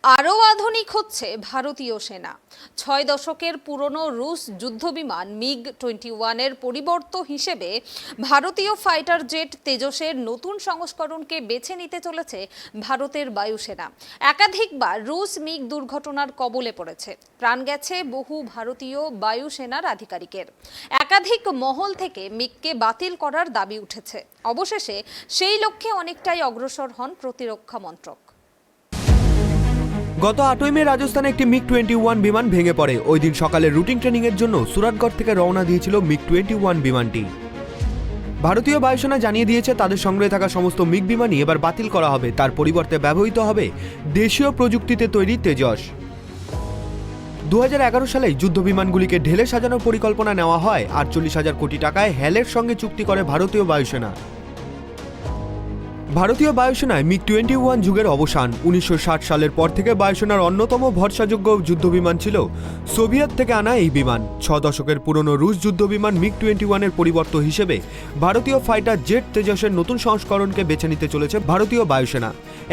আরও আধুনিক হচ্ছে ভারতীয় সেনা। 6 দশকের পুরনো রুশ যুদ্ধবিমান MiG-21 এর পরিবর্ত হিসেবে ভারতীয় ফাইটার জেট তেজসের নতুন সংস্করণকে বেছে নিতে চলেছে ভারতের বায়ুসেনা। একাধিকবার রুশ মিগ দুর্ঘটনার কবলে পড়েছে, প্রাণ গেছে বহু ভারতীয় বায়ুসেনার আধিকারিকের। একাধিক মহল থেকে মিগকে বাতিল করার দাবি উঠেছে। অবশেষে সেই লক্ষ্যে অনেকটাই অগ্রসর হন প্রতিরক্ষা মন্ত্রক। গত 8 মে রাজস্থানে একটি MiG-21 বিমান ভেঙে পড়ে। ওই দিন সকালে রুটিন ট্রেনিং এর জন্য সুরাটগড় থেকে রওনা দিয়েছিল MiG-21 বিমানটি। ভারতীয় বায়ুসেনা জানিয়ে দিয়েছে তাদের সংগ্রহে থাকা সমস্ত মিগ বিমানই এবার বাতিল করা হবে, তার পরিবর্তে ব্যবহৃত হবে দেশীয় প্রযুক্তিতে তৈরি তেজস। 2011 সালে যুদ্ধ বিমানগুলিকে ঢেলে সাজানোর পরিকল্পনা নেওয়া হয়। 48,000 কোটি টাকায় হ্যালের সঙ্গে চুক্তি করে ভারতীয় বায়ুসেনা। ভারতীয় বায়ুসেনায় MiG-21 যুগের অবসান। 1960 সালের পর থেকে বায়ুসেনার অন্যতম ভরসাযোগ্য যুদ্ধবিমান ছিল সোভিয়েত থেকে আনা এই বিমান। 6 দশকের পুরনো রুশ যুদ্ধবিমান MiG-21 এর পরিবর্ত হিসেবে ভারতীয় ফাইটার জেট তেজসের নতুন সংস্করণকে বেছে নিতে চলেছে ভারতীয় বায়ুসেনা।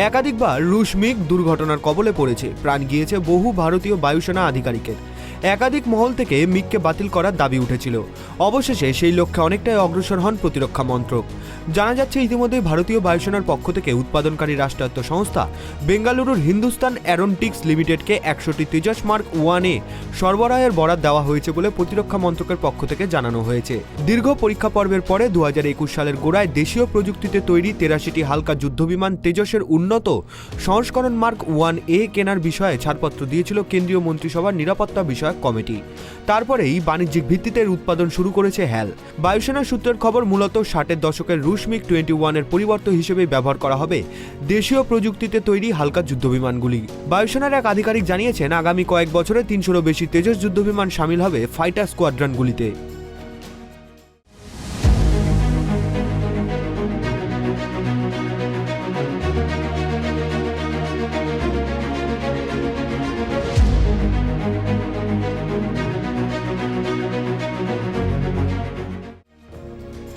একাধিকবার রুশ মিগ দুর্ঘটনার কবলে পড়েছে, প্রাণ গিয়েছে বহু ভারতীয় বায়ুসেনা আধিকারিকের। একাধিক মহল থেকে মিগকে বাতিল করার দাবি উঠেছিল। অবশেষে সেই লক্ষ্যে অনেকটাই অগ্রসর হন প্রতিরক্ষা মন্ত্রক। জানা যাচ্ছে ইতিমধ্যে ভারতীয় বায়ুসেনার পক্ষ থেকে উৎপাদনকারী রাষ্ট্রায়ত্ত সংস্থা বেঙ্গালুরুর হিন্দুস্তান অ্যারোনটিক্স লিমিটেডকে 100টি তেজস মার্ক 1A সরবরাহের বরাদ দেওয়া হয়েছে বলে প্রতিরক্ষা মন্ত্রকের পক্ষ থেকে জানানো হয়েছে। দীর্ঘ পরীক্ষা পর্বের পরে 2021 সালের গোড়ায় দেশীয় প্রযুক্তিতে তৈরি 83টি হালকা যুদ্ধবিমান তেজসের উন্নত সংস্করণ মার্ক 1A কেনার বিষয়ে ছাড়পত্র দিয়েছিল কেন্দ্রীয় মন্ত্রিসভার নিরাপত্তা বিষয়ক কমিটি। তারপরেই বাণিজ্যিক ভিত্তিতে উৎপাদন শুরু করেছে হ্যাল। বায়ুসেনা সূত্রের খবর, মূলত 60-এর দশকের রুশ MiG-21 এর পরিবর্ত হিসেবে ব্যবহার করা হবে দেশীয় প্রযুক্তিতে তৈরি হালকা যুদ্ধবিমানগুলি। বায়ুসেনার এক আধিকারিক জানিয়েছেন আগামী কয়েক বছরে 300-রও বেশি তেজস যুদ্ধবিমান শামিল হবে ফাইটার স্কোয়াড্রনগুলিতে।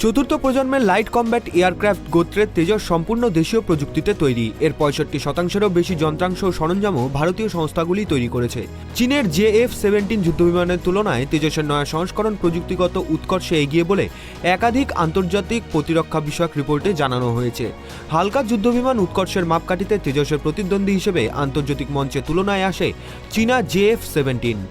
চতুর্থ প্রজন্মের লাইট কমব্যাট এয়ারক্রাফট গোত্রের তেজস সম্পূর্ণ দেশীয় প্রযুক্তিতে তৈরি। এর 65%-রও বেশি যন্ত্রাংশ ও সরঞ্জামও ভারতীয় সংস্থাগুলি তৈরি করেছে। চীনের JF-17 যুদ্ধবিমানের তুলনায় তেজসের নয়া সংস্করণ প্রযুক্তিগত উৎকর্ষে এগিয়ে বলে একাধিক আন্তর্জাতিক প্রতিরক্ষা বিষয়ক রিপোর্টে জানানো হয়েছে। হালকা যুদ্ধবিমান উৎকর্ষের মাপকাঠিতে তেজসের প্রতিদ্বন্দ্বী হিসেবে আন্তর্জাতিক মঞ্চে তুলনায় আসে চীনা JF-17।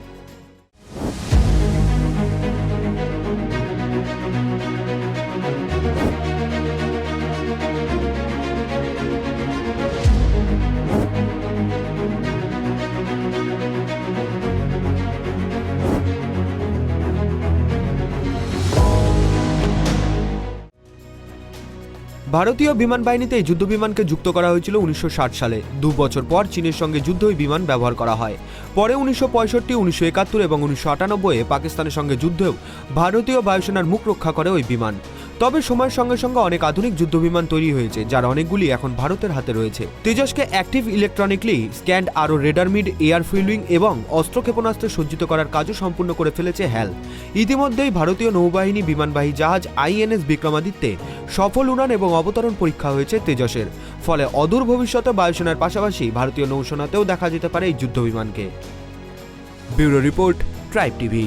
ভারতীয় বিমান বাহিনীতে এই যুদ্ধবিমানকে যুক্ত করা হয়েছিল 1960 সালে। 2 বছর পর চীনের সঙ্গে যুদ্ধ ওই বিমান ব্যবহার করা হয়। পরে 1965, 1971 এবং 1998-এ পাকিস্তানের সঙ্গে যুদ্ধেও ভারতীয় বায়ুসেনার মুখ রক্ষা করে ওই বিমান। তবে সময়ের সঙ্গে সঙ্গে অনেক আধুনিক যুদ্ধবিমান তৈরি হয়েছে, যার অনেকগুলি এখন ভারতের হাতে রয়েছে। তেজসকে অ্যাক্টিভ ইলেকট্রনিকলি স্ক্যান্ড আরও রেডার মিড এয়ার ফিল্ডিং এবং অস্ত্র ক্ষেপণাস্ত্র সজ্জিত করার কাজও সম্পূর্ণ করে ফেলেছে হ্যাল। ইতিমধ্যেই ভারতীয় নৌবাহিনী বিমানবাহী জাহাজ INS বিক্রমাদিত্যে সফল উড়ান এবং অবতরণ পরীক্ষা হয়েছে তেজসের। ফলে অদূর ভবিষ্যতে বায়ুসেনার পাশাপাশি ভারতীয় নৌসেনাতেও দেখা যেতে পারে এই যুদ্ধবিমানকে। Bureau report, tribe TV.